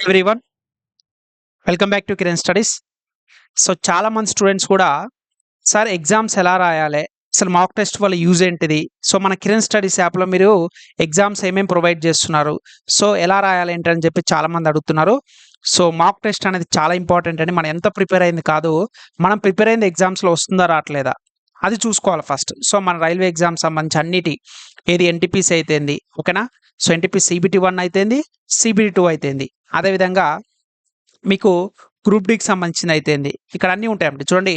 Everyone, welcome back to Kiran studies. So చాలా మంది students కూడా సార్ ఎగ్జామ్స్ ఎలా రాయాలి, అసలు మాక్ టెస్ట్ వల్ల యూజ్ ఏంటిది, సో మన కిరణ్ స్టడీస్ యాప్లో మీరు ఎగ్జామ్స్ ఏమేమి ప్రొవైడ్ చేస్తున్నారు, సో ఎలా రాయాలి ఏంటి అని చెప్పి చాలా మంది అడుగుతున్నారు. సో మాక్ టెస్ట్ అనేది చాలా ఇంపార్టెంట్ అండి. మనం ఎంత ప్రిపేర్ అయింది కాదు, మనం ప్రిపేర్ అయింది ఎగ్జామ్స్లో వస్తుందా రావట్లేదా అది చూసుకోవాలి ఫస్ట్. సో మన రైల్వే ఎగ్జామ్స్ సంబంధించి అన్నిటి ఏది ఎన్టీపీసీ అయితేంది, ఓకేనా. సో ఎన్టీపీ CBT 1 అయితేంది, CBT 2 అయితేంది, అదేవిధంగా మీకు గ్రూప్ డికి సంబంధించింది అయితేంది, ఇక్కడ అన్నీ ఉంటాయండి. చూడండి,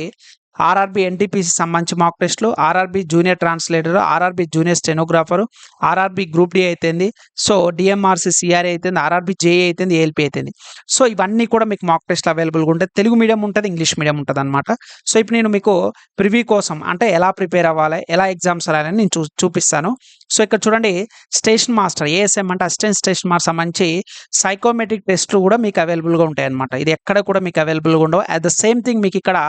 ఆర్ఆర్బి ఎన్టీపీసీ సంబంధించి మాక్ టెస్ట్లు, RRB junior translator, RRB junior stenographer, RRB group D అయితేంది, సో డిఎంఆర్సి సిఆర్ఏ అయితేంది, ఆర్ఆర్బి జేఏ అయితేంది, ఏఎల్పి అయితేంది. సో ఇవన్నీ కూడా మీకు మాక్ టెస్ట్లు అవైలబుల్గా ఉంటాయి. తెలుగు మీడియం ఉంటుంది, ఇంగ్లీష్ మీడియం ఉంటుంది అనమాట. సో ఇప్పుడు నేను మీకు ప్రివ్యూ కోసం అంటే ఎలా ప్రిపేర్ అవ్వాలి, ఎలా ఎగ్జామ్స్ రాయాలని నేను చూపిస్తాను. సో ఇక్కడ చూడండి, స్టేషన్ మాస్టర్ ఏఎస్ఎం అంటే అసిస్టెంట్ స్టేషన్ మాస్టర్ సంబంధించి సైకోమెట్రిక్ టెస్ట్లు కూడా మీకు అవైలబుల్గా ఉంటాయి అనమాట. ఇది ఎక్కడ కూడా మీకు అవైలబుల్గా ఉండవు. అట్ ద సేమ్ థింగ్ మీకు ఇక్కడ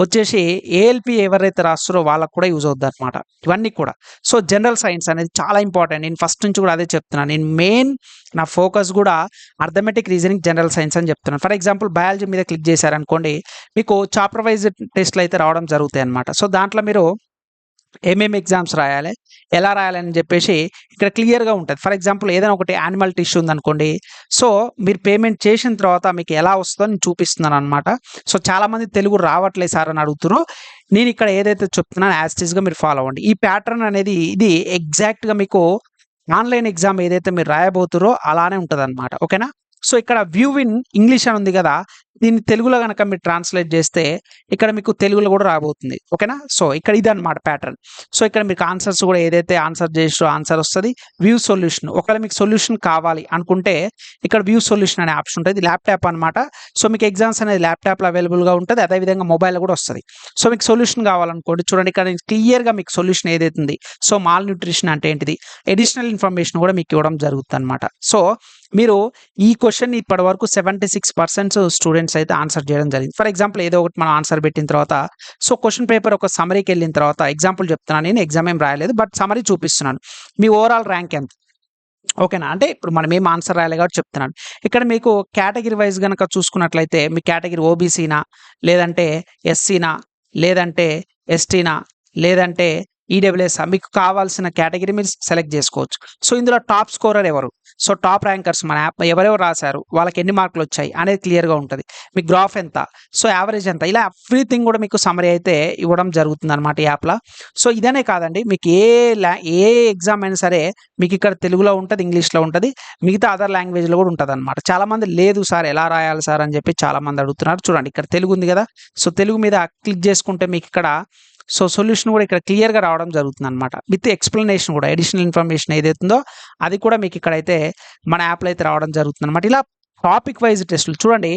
వచ్చేసి ఏఎల్పి ఎవరైతే రాస్తారో వాళ్ళకు కూడా యూజ్ అవుతుంది అనమాట ఇవన్నీ కూడా. సో జనరల్ సైన్స్ అనేది చాలా ఇంపార్టెంట్. నేను ఫస్ట్ నుంచి కూడా అదే చెప్తున్నాను. నేను మెయిన్ నా ఫోకస్ కూడా అర్థమెటిక్, రీజనింగ్, జనరల్ సైన్స్ అని చెప్తున్నాను. ఫర్ ఎగ్జాంపుల్ బయాలజీ మీద క్లిక్ చేశారనుకోండి, మీకు చాప్టర్ వైజ్ టెస్ట్లు అయితే రావడం జరుగుతాయి అనమాట. సో దాంట్లో మీరు ఏమేమి ఎగ్జామ్స్ రాయాలి, ఎలా రాయాలని చెప్పేసి ఇక్కడ క్లియర్గా ఉంటుంది. ఫర్ ఎగ్జాంపుల్ ఏదైనా ఒకటి యానిమల్ టిష్యూ ఉందనుకోండి, సో మీరు పేమెంట్ చేసిన తర్వాత మీకు ఎలా వస్తుందో నేను చూపిస్తున్నాను అనమాట. సో చాలామంది తెలుగు రావట్లేదు సార్ అని అడుగుతున్నారు. నేను ఇక్కడ ఏదైతే చెప్తున్నానో యాజ్ ఇట్ ఈస్గా మీరు ఫాలో అవ్వండి. ఈ ప్యాటర్న్ అనేది ఇది ఎగ్జాక్ట్గా మీకు ఆన్లైన్ ఎగ్జామ్ ఏదైతే మీరు రాయబోతురో అలానే ఉంటుంది అనమాట, ఓకేనా. సో ఇక్కడ వ్యూ ఇన్ ఇంగ్లీష్ అని ఉంది కదా, దీన్ని తెలుగులో కనుక మీరు ట్రాన్స్లేట్ చేస్తే ఇక్కడ మీకు తెలుగులో కూడా రాబోతుంది, ఓకేనా. సో ఇక్కడ ఇది అనమాట ప్యాటర్న్. సో ఇక్కడ మీకు ఆన్సర్స్ కూడా ఏదైతే ఆన్సర్ చేసిరో ఆన్సర్ వస్తుంది. వ్యూ సొల్యూషన్, ఒకవేళ మీకు సొల్యూషన్ కావాలి అనుకుంటే ఇక్కడ వ్యూ సొల్యూషన్ అనే ఆప్షన్ ఉంటుంది. ల్యాప్టాప్ అనమాట. సో మీకు ఎగ్జామ్స్ అనేది ల్యాప్టాప్లో అవైలబుల్గా ఉంటుంది, అదేవిధంగా మొబైల్లో కూడా వస్తుంది. సో మీకు సొల్యూషన్ కావాలనుకోండి, చూడండి ఇక్కడ క్లియర్గా మీకు సొల్యూషన్ ఏదైతుంది, సో మాల్ న్యూట్రిషన్ అంటే ఏంటిది, అడిషనల్ ఇన్ఫర్మేషన్ కూడా మీకు ఇవ్వడం జరుగుతుంది అనమాట. సో మీరు ఈ క్వశ్చన్ ఇప్పటి వరకు 76% స్టూడెంట్స్ అయితే ఆన్సర్ చేయడం జరిగింది. ఫర్ ఎగ్జాంపుల్ ఏదో ఒకటి మనం ఆన్సర్ పెట్టిన తర్వాత, సో క్వశ్చన్ పేపర్ ఒక సమరీకి వెళ్ళిన తర్వాత, ఎగ్జాంపుల్ చెప్తున్నాను, నేను ఎగ్జామ్ ఏం రాయలేదు బట్ సమరీ చూపిస్తున్నాను, మీ ఓవరాల్ ర్యాంక్ ఎంత, ఓకేనా. అంటే ఇప్పుడు మనం ఏం ఆన్సర్ రాయాలి కాబట్టి చెప్తున్నాను. ఇక్కడ మీకు కేటగిరీ వైజ్ కనుక చూసుకున్నట్లయితే మీ కేటగిరీ ఓబీసీనా, లేదంటే ఎస్సీనా, లేదంటే ఎస్టీనా, లేదంటే ఈడబ్ల్యూఎస్, మీకు కావాల్సిన కేటగిరీ మీరు సెలెక్ట్ చేసుకోవచ్చు. సో ఇందులో టాప్ స్కోరర్ ఎవరు, సో టాప్ ర్యాంకర్స్ మన యాప్ ఎవరెవరు రాశారు, వాళ్ళకి ఎన్ని మార్కులు వచ్చాయి అనేది క్లియర్గా ఉంటుంది. మీ గ్రాఫ్ ఎంత, సో యావరేజ్ ఎంత, ఇలా ఎవ్రీథింగ్ కూడా మీకు సమరీ అయితే ఇవ్వడం జరుగుతుంది అనమాట ఈ యాప్లో. సో ఇదనే కాదండి, మీకు ఏ ఎగ్జామ్ అయినా సరే మీకు ఇక్కడ తెలుగులో ఉంటుంది, ఇంగ్లీష్లో ఉంటుంది, మిగతా అదర్ లాంగ్వేజ్లో కూడా ఉంటుంది అనమాట. చాలామంది లేదు సార్ ఎలా రాయాలి సార్ అని చెప్పి చాలామంది అడుగుతున్నారు. చూడండి ఇక్కడ తెలుగు ఉంది కదా, సో తెలుగు మీద క్లిక్ చేసుకుంటే మీకు ఇక్కడ సో సొల్యూషన్ కూడా ఇక్కడ క్లియర్గా రావడం జరుగుతుంది అనమాట. విత్ ఎక్స్ప్లెనేషన్ కూడా, అడిషనల్ ఇన్ఫర్మేషన్ ఏదైతుందో అది కూడా మీకు ఇక్కడైతే మన యాప్లో అయితే రావడం జరుగుతుంది అనమాట. ఇలా టాపిక్ వైజ్ టెస్టులు చూడండి,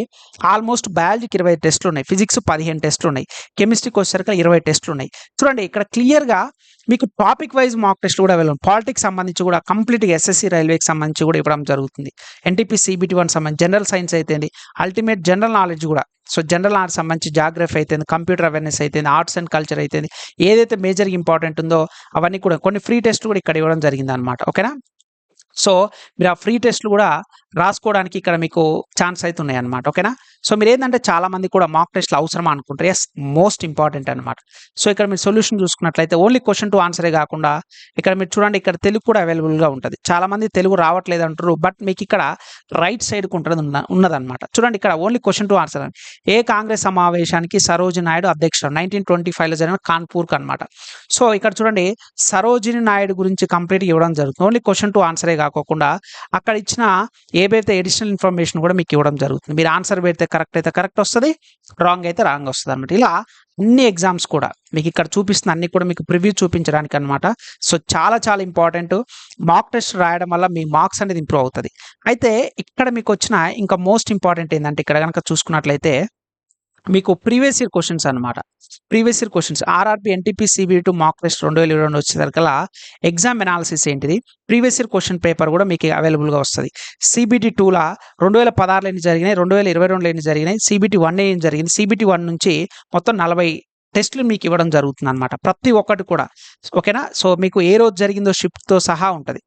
ఆల్మోస్ట్ బయాలజీకి 20 టెస్టులు ఉన్నాయి, ఫిజిక్స్ 15 టెస్టులు ఉన్నాయి, కెమిస్ట్రీకి వచ్చేసరికి 20 టెస్టులు ఉన్నాయి. చూడండి ఇక్కడ క్లియర్గా మీకు టాపిక్ వైజ్ మాక్ టెస్ట్ కూడా అవైలబుల్. పాలిటిక్స్ సంబంధించి కూడా కంప్లీట్గా ఎస్ఎస్సి రైల్వేకి సంబంధించి కూడా ఇవ్వడం జరుగుతుంది. ఎన్టీపీ CBT 1 సంబంధించి జనరల్ సైన్స్ అయితేంది, అల్టిమేట్ జనరల్ నాలెడ్జ్ కూడా, సో జనరల్ నాలెడ్జ్ సంబంధించి జాగ్రఫీ అయితేంది, కంప్యూటర్ అవేర్నెస్ అయితేంది, ఆర్ట్స్ అండ్ కల్చర్ అయితేంది, ఏదైతే మేజర్గా ఇంపార్టెంట్ ఉందో అవన్నీ కూడా కొన్ని ఫ్రీ టెస్ట్లు కూడా ఇక్కడ ఇవ్వడం జరిగింది అనమాట, ఓకేనా. సో మీరు ఆ ఫ్రీ టెస్ట్లు కూడా రాసుకోవడానికి ఇక్కడ మీకు ఛాన్స్ అయితే ఉన్నాయి అనమాట, ఓకేనా. సో మీరు ఏంటంటే చాలామంది కూడా మాక్ టెస్ట్లు అవసరమా అనుకుంటారు. ఎస్, మోస్ట్ ఇంపార్టెంట్ అనమాట. సో ఇక్కడ మీరు సొల్యూషన్ చూసుకున్నట్లయితే ఓన్లీ క్వశ్చన్ టు ఆన్సరే కాకుండా ఇక్కడ మీరు చూడండి, ఇక్కడ తెలుగు కూడా అవైలబుల్గా ఉంటుంది. చాలామంది తెలుగు రావట్లేదు అంటారు, బట్ మీకు ఇక్కడ రైట్ సైడ్కి ఉంటుంది ఉన్నదన్నమాట. చూడండి ఇక్కడ ఓన్లీ క్వశ్చన్ టు ఆన్సర్ అని, ఏ కాంగ్రెస్ సమావేశానికి సరోజిని నాయుడు అధ్యక్షుడు 1925లో జరిగిన కాన్పూర్కి అనమాట. సో ఇక్కడ చూడండి, సరోజిని నాయుడు గురించి కంప్లీట్గా ఇవ్వడం జరుగుతుంది. ఓన్లీ క్వశ్చన్ టు ఆన్సరే కాకుండా అక్కడ ఇచ్చిన ఏవైతే అడిషనల్ ఇన్ఫర్మేషన్ కూడా మీకు ఇవ్వడం జరుగుతుంది. మీరు ఆన్సర్ పెడితే కరెక్ట్ అయితే కరెక్ట్ వస్తుంది, రాంగ్ అయితే రాంగ్ వస్తుంది అనమాట. ఇలా అన్ని ఎగ్జామ్స్ కూడా మీకు ఇక్కడ చూపిస్తున్న అన్ని కూడా మీకు ప్రివ్యూ చూపించడానికి అనమాట. సో చాలా చాలా ఇంపార్టెంట్. మాక్ టెస్ట్ రాయడం వల్ల మీ మార్క్స్ అనేది ఇంప్రూవ్ అవుతుంది. అయితే ఇక్కడ మీకు వచ్చిన ఇంకా మోస్ట్ ఇంపార్టెంట్ ఏంటంటే ఇక్కడ కనుక చూసుకున్నట్లయితే మీకు ప్రీవియస్ ఇయర్ క్వశ్చన్స్ అనమాట. Previous year questions RRB NTP CBT 2 mock test 2022 వచ్చేసరికల్లా ఎగ్జామ్ ఎనాలిసిస్ ఏంటిది, ప్రీవియస్ ఇయర్ క్వశ్చన్ పేపర్ కూడా మీకు అవైలబుల్గా వస్తుంది. CBT 2లా 2016లో ఎన్ని జరిగినాయి, 2022లో ఎన్ని జరిగినాయి, CBT 1 ఏం జరిగింది, CBT 1 నుంచి మొత్తం 40 టెస్టులు మీకు ఇవ్వడం జరుగుతుంది అనమాట. ప్రతి ఒక్కటి కూడా, ఓకేనా. సో మీకు ఏ రోజు జరిగిందో షిఫ్ట్తో సహా ఉంటుంది.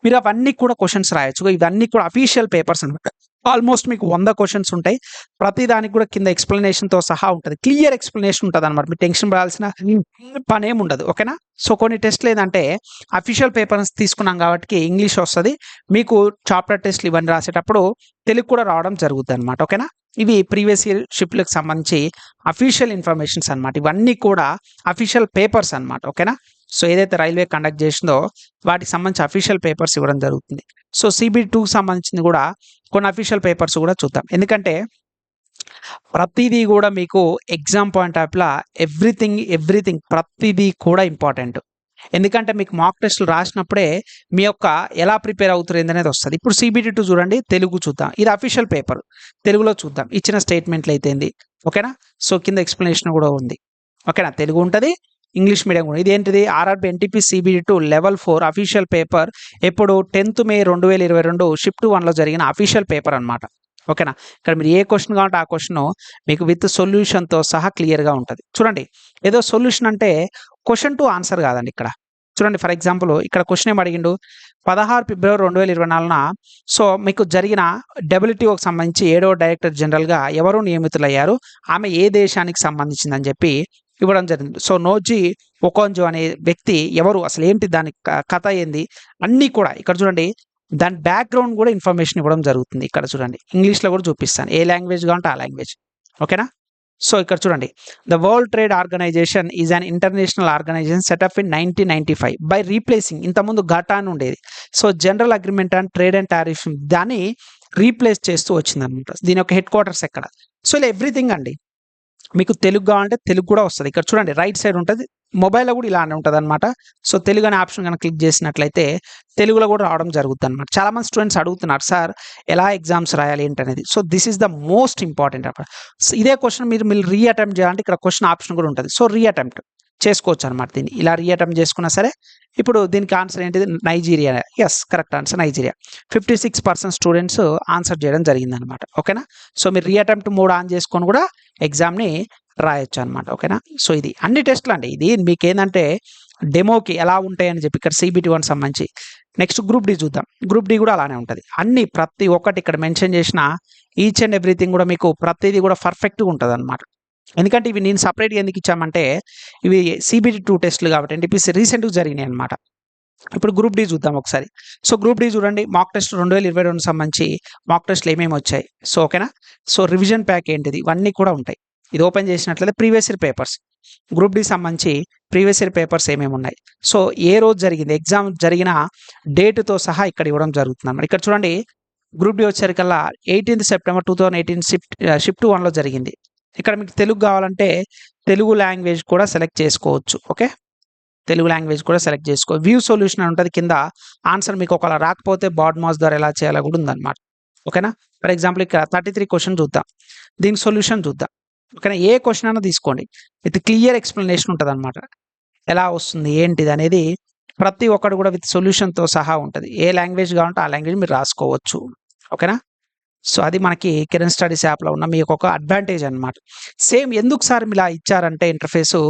మీరు అవన్నీ కూడా క్వశ్చన్స్ రాయొచ్చు. ఇవన్నీ కూడా అఫీషియల్ పేపర్స్ అనమాట. ఆల్మోస్ట్ మీకు 100 క్వెషన్స్ ఉంటాయి. ప్రతి దానికి కూడా కింద ఎక్స్‌ప్లనేషన్‌తో సహా ఉంటది. క్లియర్ ఎక్స్‌ప్లనేషన్ ఉంటదనమాట. మీరు టెన్షన్ పడాల్సిన పనేముండదు. ఓకేనా? సో, కొన్ని టెస్ట్‌లు ఏందంటే అఫీషియల్ పేపర్స్ తీసుకున్నాం కాబట్టికి ఇంగ్లీష్ వస్తది. మీకు చాప్టర్ టెస్ట్‌లు ఇవన్నీ రాసేటప్పుడు తెలుగు కూడా రావడం జరుగుద్దనమాట. ఓకేనా? ఇవి ప్రీవియస్ ఇయర్ షిప్‌లకు సంబంధించి అఫీషియల్ ఇన్ఫర్మేషన్స్ అనమాట. ఇవన్నీ కూడా అఫీషియల్ పేపర్స్ అనమాట. ఓకేనా? సో, ఏదైతే రైల్వే కండక్ట్ చేసిందో వాటికి సంబంధించి అఫీషియల్ పేపర్స్ ఇవ్వడం జరుగుతుంది. సో, CBT2కి సంబంధించింది కూడా కొన్ని అఫీషియల్ పేపర్స్ కూడా చూద్దాం. ఎందుకంటే ప్రతీదీ కూడా మీకు ఎగ్జామ్ పాయింట్ ఆఫ్‌లా ఎవ్రీథింగ్ ప్రతీదీ కూడా ఇంపార్టెంట్. ఎందుకంటే మీకు మాక్ టెస్ట్‌లు రాసినప్పుడే మీ యొక్క ఎలా ప్రిపేర్ అవుతుర్రు ఏందనేది వస్తది. ఇప్పుడు CBT2 చూడండి, తెలుగు చూద్దాం. ఇది అఫీషియల్ పేపర్. తెలుగులో చూద్దాం. ఇచ్చిన స్టేట్మెంట్‌లు అయితే ఏంది. ఓకేనా? సో, కింద ఎక్స్‌ప్లనేషన్ కూడా ఉంది. ఓకేనా? తెలుగు ఉంటది. ఇంగ్లీష్ మీడియం కూడా. ఇదేంటిది RRB NTP CBT2 level 4 official paper. ఎప్పుడు 10థ్ మే 2022 షిఫ్ట్ 1లో జరిగిన అఫీషియల్ పేపర్ అన్నమాట. ఓకేనా? ఇక్కడ మీరు ఏ క్వెషన్ కావాలంటే ఆ క్వెషన్ మీకు విత్ సొల్యూషన్‌తో సహా క్లియర్‌గా ఉంటది. చూడండి, ఏదో సొల్యూషన్ అంటే క్వెషన్ టు ఆన్సర్ కాదండి ఇక్కడ. చూడండి, ఫర్ ఎగ్జాంపుల్ ఇక్కడ క్వెషన్ ఏమి అడిగిండు, 16 ఫిబ్రవరి 2024న సో, మీకు జరిగిన డబ్ల్యూటీఓకి సంబంధించి 7వ డైరెక్టర్ జనరల్‌గా ఎవరు నియమితులయ్యారు? ఆమె ఏ దేశానికి సంబంధించిందని చెప్పి ఇవ్వడం జరిగింది. సో, నోజీ ఒకోంజో అనే వ్యక్తి ఎవరు? అసలు ఏంటి దాని కథ ఏంది? అన్నీ కూడా ఇక్కడ చూడండి. దాని బ్యాక్‌గ్రౌండ్ కూడా ఇన్ఫర్మేషన్ ఇవ్వడం జరుగుతుంది. ఇక్కడ చూడండి. ఇంగ్లీష్‌లో కూడా చూపిస్తాను. ఏ లాంగ్వేజ్ కావాలంటే ఆ లాంగ్వేజ్. ఓకేనా? సో, ఇక్కడ చూడండి. The world trade organization is an international organization set up in 1995 by replacing ఇంతకుముందు ఘటా అని ఉండేది. So, general agreement and trade and tariff దాన్ని రీప్లేస్ చేస్తూ వచ్చిందనమాట. దీని యొక్క హెడ్ క్వార్టర్స్ ఎక్కడ? సో, ఇలా ఎవ్రీథింగ్ అండి. మీకు తెలుగు కావాలంటే తెలుగు కూడా వస్తది. ఇక్కడ చూడండి, రైట్ సైడ్ ఉంటది. మొబైల్‌లో కూడా ఇలానే ఉంటదనమాట. సో, తెలుగు అనే ఆప్షన్ గనక క్లిక్ చేసినట్లయితే తెలుగులో కూడా రావడం జరుగుద్దనమాట. చాలామంది స్టూడెంట్స్ అడుగుతున్నారు, సార్ ఎలా ఎగ్జామ్స్ రాయాలి ఏంటనేది. So, this is the most important అన్నమాట. సో, ఇదే క్వెషన్ మీరు రీ అటెంప్ట్ చేయాలంటే ఇక్కడ క్వెషన్ ఆప్షన్ కూడా ఉంటది. సో, రీ అటెంప్ట్ చేసుకోవచ్చనమాట దీన్ని. ఇలా రీ అటెంప్ట్ చేసుకున్నా సరే, ఇప్పుడు దీనికి ఆన్సర్ ఏంటిది? Nigeria. Yes, correct answer Nigeria. 56% students answer చేయడం జరిగిందనమాట. ఓకేనా? సో, మీరు రీ అటెంప్ట్ మోడ్ ఆన్ చేసుకొని కూడా ఎగ్జామ్‌ని రాయొచ్చు అనమాట. ఓకేనా? సో, ఇది అన్ని టెస్ట్‌లు అండి. ఇది మీకేందంటే డెమోకి ఎలా ఉంటాయని చెప్పి ఇక్కడ CBT1 సంబంధించి. నెక్స్ట్ గ్రూప్ డి చూద్దాం. గ్రూప్ డి కూడా అలానే ఉంటది. అన్ని ప్రతి ఒక్కటి ఇక్కడ మెన్షన్ చేసిన ఈచ్ అండ్ ఎవ్రీథింగ్ కూడా మీకు ప్రతిదీ కూడా పర్ఫెక్ట్‌గా ఉంటదనమాట. ఎందుకంటే ఇవి నేను సెపరేట్‌గా ఎందుకు ఇచ్చామంటే ఇవి CBT2 టెస్ట్‌లు కాబట్టి ఎన్‌టీపీసీ రీసెంట్‌గా జరిగినాయి అనమాట. ఇప్పుడు గ్రూప్ డి చూద్దాం ఒకసారి. సో, గ్రూప్ డి చూడండి, మాక్ టెస్ట్ 2022 సంబంధించి మాక్ టెస్ట్‌లు ఏమేమి వచ్చాయి. సో, ఓకేనా? సో, రివిజన్ ప్యాక్ ఏంటిది? ఇవన్నీ కూడా ఉంటాయి. ఇది ఓపెన్ చేసినట్లయితే previous year papers. Group D సంబంధించి ప్రీవియస్ ఇయర్ పేపర్స్ ఏమేమి ఉన్నాయి. సో, ఏ రోజు జరిగింది, ఎగ్జామ్ జరిగిన డేట్‌తో సహా ఇక్కడ ఇవ్వడం జరుగుతుందన్నమాట. ఇక్కడ చూడండి, గ్రూప్ డి వచ్చేసరికల్లా 18థ్ సెప్టెంబర్ 2018 షిఫ్ట్ 1లో జరిగింది. ఇక్కడ మీకు తెలుగు కావాలంటే తెలుగు లాంగ్వేజ్ కూడా సెలెక్ట్ చేసుకోవచ్చు. ఓకే? తెలుగు లాంగ్వేజ్ కూడా సెలెక్ట్ చేసుకో. వ్యూ సొల్యూషన్ అని ఉంటది కింద. ఆన్సర్ మీకు ఒకవేళ రాకపోతే బాడ్మాస్ ద్వారా ఎలా చేయాలో కూడా ఉందన్నమాట. ఓకేనా? ఫర్ ఎగ్జాంపుల్ ఇక్కడ 33 క్వెషన్ చూద్దాం. దీనికి సొల్యూషన్ చూద్దాం. ఓకేనా? ఏ క్వెషన్ అయినా తీసుకోండి. విత్ క్లియర్ ఎక్స్‌ప్లనేషన్ ఉంటదన్నమాట. ఎలా వస్తుంది ఏంటిది అనేది ప్రతి ఒక్కటి కూడా విత్ సొల్యూషన్‌తో సహా ఉంటది. ఏ లాంగ్వేజ్ కావాలంటే ఆ లాంగ్వేజ్ మీరు రాసుకోవచ్చు. ఓకేనా? సో, అది మనకి కిరణ్ స్టడీస్ యాప్‌లో ఉన్న మీకు ఒక అడ్వాంటేజ్ అన్నమాట. సేమ్ ఎందుకు సార్ ఇలా ఇచ్చారంటే interface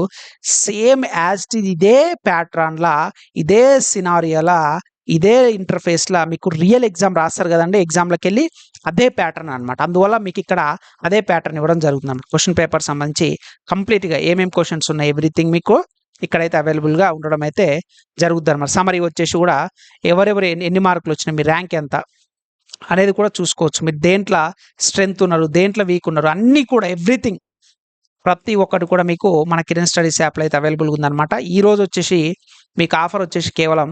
same as it is ఇదే ప్యాట్రన్‌లా, ఇదే సినారియోలా, ఇదే ఇంటర్ఫేస్‌లా మీకు రియల్ ఎగ్జామ్ రాస్తారు కదండీ! ఎగ్జామ్‌లకెళ్ళి అదే ప్యాటర్న్ అన్నమాట. అందువల్ల మీకు ఇక్కడ అదే ప్యాటర్న్ ఇవ్వడం జరుగుతుందన్నమాట. క్వెషన్ పేపర్ సంబంధించి కంప్లీట్‌గా ఏమేం క్వెషన్స్ ఉన్నాయి ఎవ్రీథింగ్ మీకు ఇక్కడైతే అవైలబుల్‌గా ఉండడం అయితే జరుగుద్దన్నమాట. సమ్మరీ వచ్చేసి కూడా ఎవరెవరు ఎన్ని మార్కులు వచ్చినాయి, మీ ర్యాంక్ ఎంత అనేది కూడా చూసుకోవచ్చు. మీరు దేంట్లో స్ట్రెంత్ ఉన్నారు, దేంట్లో వీక్ ఉన్నారు అన్నీ కూడా ఎవ్రీథింగ్ ప్రతి ఒక్కటి కూడా మీకు మన కిరణ్ స్టడీస్ యాప్‌లో అయితే అవైలబుల్‌గా ఉందన్నమాట. ఈరోజు వచ్చేసి మీకు ఆఫర్ వచ్చేసి కేవలం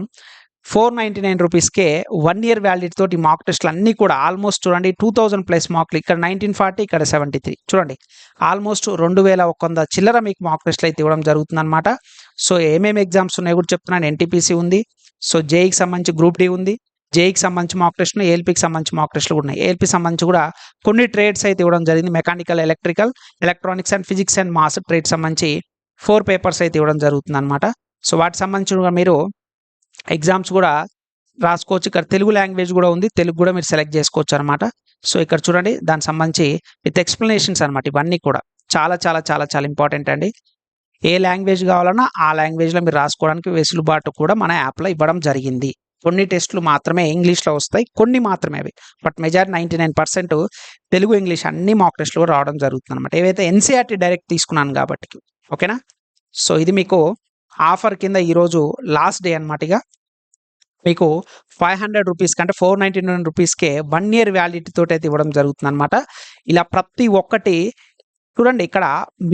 499 రూపీస్‌కే 1 ఇయర్ వ్యాలిడిటీ తోటి మాక్ టెస్ట్‌లు అన్నీ కూడా ఆల్మోస్ట్ చూడండి 2000 ప్లస్ మార్కులు. ఇక్కడ 1940, ఇక్కడ 73 చూడండి. ఆల్మోస్ట్ 2100 చిల్లర మీకు మాక్ టెస్ట్‌లు అయితే ఇవ్వడం జరుగుతుందన్నమాట. సో, ఏమేమి ఎగ్జామ్స్ ఉన్నాయో కూడా చెప్తున్నాను. ఎన్‌టీపీసీ ఉంది. సో, జేఈకి సంబంధించి గ్రూప్ డి ఉంది. జేఈకి సంబంధించి మాక్ టెస్ట్‌లు, ఏఎల్‌పీకి సంబంధించి మాక్ టెస్ట్‌లు కూడా ఉన్నాయి. ఏఎల్‌పీ సంబంధించి కూడా కొన్ని ట్రేడ్స్ అయితే ఇవ్వడం జరిగింది. Mechanical, electrical, electronics and physics and mass trade సంబంధించి 4 పేపర్స్ అయితే ఇవ్వడం జరుగుతుందన్నమాట. సో, వాటికి సంబంధించి కూడా మీరు ఎగ్జామ్స్ కూడా రాసుకోవచ్చు. ఇక్కడ తెలుగు లాంగ్వేజ్ కూడా ఉంది. తెలుగు కూడా మీరు సెలెక్ట్ చేసుకోవచ్చు అనమాట. సో, ఇక్కడ చూడండి దానికి సంబంధించి విత్ ఎక్స్‌ప్లనేషన్స్ అనమాట. ఇవన్నీ కూడా చాలా చాలా చాలా చాలా ఇంపార్టెంట్ అండి. ఏ లాంగ్వేజ్ కావాలన్నా ఆ లాంగ్వేజ్‌లో మీరు రాసుకోవడానికి వెసులుబాటు కూడా మన యాప్‌లో ఇవ్వడం జరిగింది. కొన్ని టెస్టులు మాత్రమే ఇంగ్లీష్లో వస్తాయి, కొన్ని మాత్రమే అవి. బట్ మెజారిటీ 99% తెలుగు ఇంగ్లీష్ అన్ని మాక్ టెస్టులు కూడా రావడం జరుగుతుంది అనమాట. ఏవైతే ఎన్సీఆర్టీ డైరెక్ట్ తీసుకున్నాను కాబట్టి. ఓకేనా. సో ఇది మీకు ఆఫర్ కింద ఈరోజు లాస్ట్ డే అనమాట. ఇక మీకు 500 రూపీస్ కంటే 499 రూపీస్కే 1 year వ్యాలిడిటీ తోటి అయితే ఇవ్వడం జరుగుతుంది అనమాట. ఇలా ప్రతి ఒక్కటి చూడండి. ఇక్కడ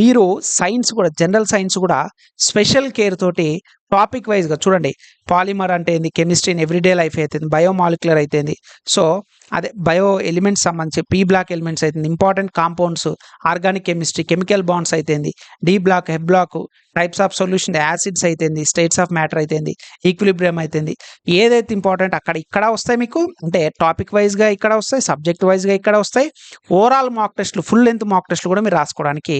మీరు సైన్స్ కూడా, జనరల్ సైన్స్ కూడా స్పెషల్ కేర్ తోటి టాపిక్ వైజ్గా చూడండి. పాలిమర్ అంటే ఏంది, కెమిస్ట్రీ ఇన్ ఎవ్రీడే లైఫ్ అవుతుంది, బయోమాలిక్యులర్ అవుతుంది, సో అదే బయో ఎలిమెంట్స్ సంబంధించి పీ బ్లాక్ ఎలిమెంట్స్ అవుతుంది, important compounds, organic chemistry, chemical bonds అవుతుంది, డి బ్లాక్, హెబ్ block, types of solution, acids అవుతుంది, స్టేట్స్ ఆఫ్ మ్యాటర్ అవుతుంది, ఈక్విలిబ్రియం అవుతుంది. ఏదైతే ఇంపార్టెంట్ అక్కడ ఇక్కడ వస్తాయి మీకు, అంటే టాపిక్ వైజ్గా ఇక్కడ వస్తాయి, సబ్జెక్ట్ వైజ్గా ఇక్కడ వస్తాయి. ఓవరాల్ మాక్ టెస్ట్లు, ఫుల్ లెంత్ మాక్ టెస్ట్లు కూడా మీరు రాసుకోవడానికి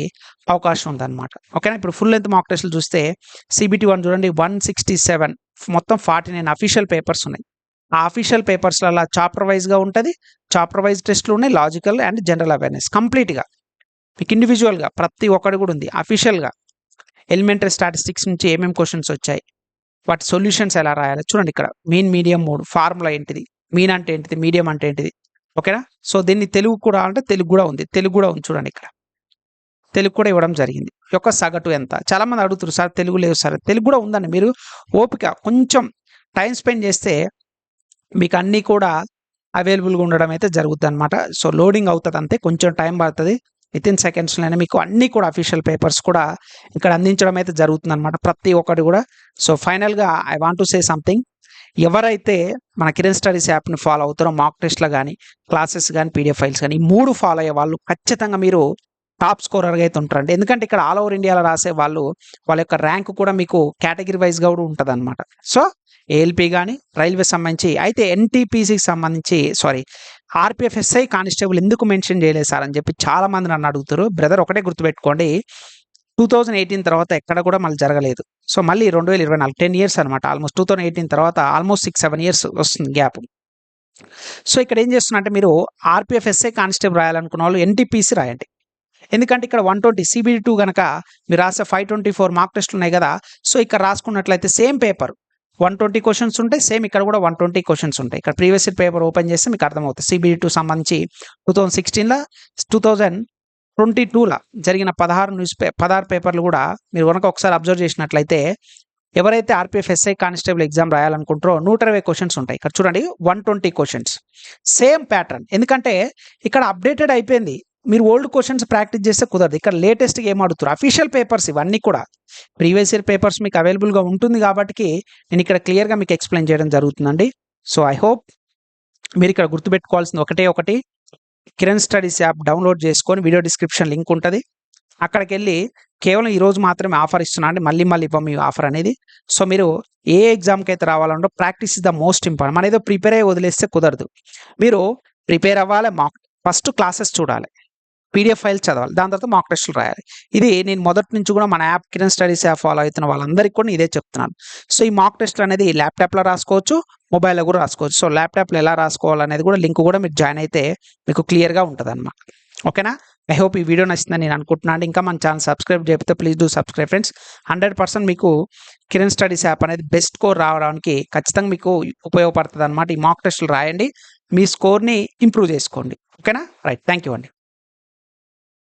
అవకాశం ఉందన్నమాట. ఓకేనా. ఇప్పుడు ఫుల్ లెంత్ మాక్ టెస్ట్లు చూస్తే CBT 1 చూడండి 167, మొత్తం 49 అఫీషియల్ పేపర్స్ ఉన్నాయి. ఆ అఫీషియల్ పేపర్స్లలో చాప్టర్ వైజ్గా ఉంటుంది, చాప్టర్ వైజ్ టెస్ట్లు ఉన్నాయి, లాజికల్ అండ్ జనరల్ అవేర్నెస్ కంప్లీట్గా మీకు ఇండివిజువల్గా ప్రతి ఒక్కటి కూడా ఉంది. అఫీషియల్గా ఎలిమెంటరీ స్టాటిస్టిక్స్ నుంచి ఏమేమి క్వశ్చన్స్ వచ్చాయి, వాటి సొల్యూషన్స్ ఎలా రాయాలి చూడండి. ఇక్కడ మీన్, మీడియం, మోడ్, ఫార్ములా ఏంటిది, మీన్ అంటే ఏంటిది, మీడియం అంటే ఏంటిది. ఓకేనా. సో దీన్ని తెలుగు కూడా అంటే తెలుగు కూడా ఉంది, తెలుగు కూడా ఉంది చూడండి. ఇక్కడ తెలుగు కూడా ఇవ్వడం జరిగింది. యొక్క సగటు ఎంత, చాలా మంది అడుగుతారు సార్ తెలుగు లేదు సార్. తెలుగు కూడా ఉందండి. మీరు ఓపిక కొంచెం టైం స్పెండ్ చేస్తే మీకు అన్నీ కూడా అవైలబుల్గా ఉండడం అయితే జరుగుతుంది అనమాట. సో లోడింగ్ అవుతుంది అంతే, కొంచెం టైం పడుతుంది. వితిన్ సెకండ్స్లోనే మీకు అన్నీ కూడా అఫీషియల్ పేపర్స్ కూడా ఇక్కడ అందించడం అయితే జరుగుతుంది అనమాట, ప్రతి ఒక్కటి కూడా. సో ఫైనల్గా I want to say something. ఎవరైతే మన కిరణ్ స్టడీస్ యాప్ని ఫాలో అవుతారో, మాక్ టెస్ట్లో కానీ, క్లాసెస్ కానీ, PDF ఫైల్స్ కానీ, ఈ 3 ఫాలో అయ్యే వాళ్ళు ఖచ్చితంగా మీరు టాప్ స్కోరర్గా అయితే ఉంటారండి. ఎందుకంటే ఇక్కడ ఆల్ ఓవర్ ఇండియాలో రాసే వాళ్ళు, వాళ్ళ యొక్క ర్యాంక్ కూడా మీకు కేటగిరీ వైజ్గా కూడా ఉంటుంది అనమాట. సో ALP కానీ, రైల్వే సంబంధించి అయితే NTPCకి సంబంధించి, సారీ RPF SI కానిస్టేబుల్ ఎందుకు మెన్షన్ చేయలేదు సార్ అని చెప్పి చాలా మంది నన్ను అడుగుతారు. బ్రదర్ ఒకటే గుర్తుపెట్టుకోండి, 2018 తర్వాత ఎక్కడ కూడా మళ్ళీ జరగలేదు. సో మళ్ళీ 2024 10 years అనమాట. ఆల్మోస్ట్ 2018 తర్వాత ఆల్మోస్ట్ 6-7 years వస్తుంది గ్యాప్. సో ఇక్కడ ఏం చేస్తున్నా అంటే, మీరు RPF SI కానిస్టేబుల్ రాయాలనుకున్న వాళ్ళు NTPC రాయండి. ఎందుకంటే ఇక్కడ 120 CBT 2 కనుక మీరు రాసే 524 మార్క్ టెస్ట్లు ఉన్నాయి కదా. సో ఇక్కడ రాసుకున్నట్లయితే సేమ్ పేపర్ 120 క్వశ్చన్స్ ఉంటాయి, సేమ్ ఇక్కడ కూడా 120 క్వశ్చన్స్ ఉంటాయి. ఇక్కడ ప్రీవియస్ ఇయర్ పేపర్ ఓపెన్ చేస్తే మీకు అర్థమవుతుంది. CBT 2 సంబంధించి 2016లో, 2022లో జరిగిన 16 పేపర్లు కూడా మీరు కనుక ఒకసారి అబ్జర్వ్ చేసినట్లయితే, ఎవరైతే RPF SI కానిస్టేబుల్ ఎగ్జామ్ రాయాలనుకుంటారో 120 క్వశ్చన్స్ ఉంటాయి. ఇక్కడ చూడండి 120 క్వశ్చన్స్, సేమ్ ప్యాటర్న్. ఎందుకంటే ఇక్కడ అప్డేటెడ్ అయిపోయింది. మీరు ఓల్డ్ క్వశ్చన్స్ ప్రాక్టీస్ చేస్తే కుదరదు. ఇక్కడ లేటెస్ట్గా ఏం అడుగుతారు, అఫీషియల్ పేపర్స్ ఇవన్నీ కూడా ప్రీవియస్ ఇయర్ పేపర్స్ మీకు అవైలబుల్గా ఉంటుంది కాబట్టి నేను ఇక్కడ క్లియర్గా మీకు ఎక్స్ప్లెయిన్ చేయడం జరుగుతుందండి. సో ఐ హోప్ మీరు ఇక్కడ గుర్తుపెట్టుకోవాల్సింది ఒకటి, కిరణ్ స్టడీస్ యాప్ డౌన్లోడ్ చేసుకొని వీడియో డిస్క్రిప్షన్ లింక్ ఉంటుంది, అక్కడికి వెళ్ళి కేవలం ఈరోజు మాత్రమే ఆఫర్ ఇస్తున్నా అండి, మళ్ళీ ఇవ్వం ఈ ఆఫర్ అనేది. సో మీరు ఏ ఎగ్జామ్కి అయితే రావాలంటే practice is the most important. మన ఏదో ప్రిపేర్ అయ్యి వదిలేస్తే కుదరదు. మీరు ప్రిపేర్ అవ్వాలి, ఫస్ట్ క్లాసెస్ చూడాలి, PDF ఫైల్ చదవాలి, దాని తర్వాత మాక్ టెస్టులు రాయాలి. ఇది నేను మొదటి నుంచి కూడా మన app Kiran studies app follow అవుతున్న వాళ్ళందరికీ కూడా ఇదే చెప్తున్నాను. సో ఈ మాక్ టెస్టులు అనేది ల్యాప్టాప్లో రాసుకోవచ్చు, మొబైల్లో కూడా రాసుకోవచ్చు. సో ల్యాప్టాప్లో ఎలా రాసుకోవాలనేది కూడా లింక్ కూడా మీరు జాయిన్ అయితే మీకు క్లియర్గా ఉంటుంది అనమాట. ఓకేనా. ఐ హోప్ ఈ వీడియో నచ్చిందని నేను అనుకుంటున్నాను. ఇంకా మన ఛానల్ సబ్స్క్రైబ్ చేయకపోతే ప్లీజ్ డూ సబ్స్క్రైబ్ ఫ్రెండ్స్. 100% మీకు కిరణ్ స్టడీస్ యాప్ అనేది బెస్ట్ స్కోర్ రావడానికి ఖచ్చితంగా మీకు ఉపయోగపడుతుంది అనమాట. ఈ మాక్ టెస్టులు రాయండి, మీ స్కోర్ని ఇంప్రూవ్ చేసుకోండి. ఓకేనా. రైట్, థ్యాంక్ యూ అండి.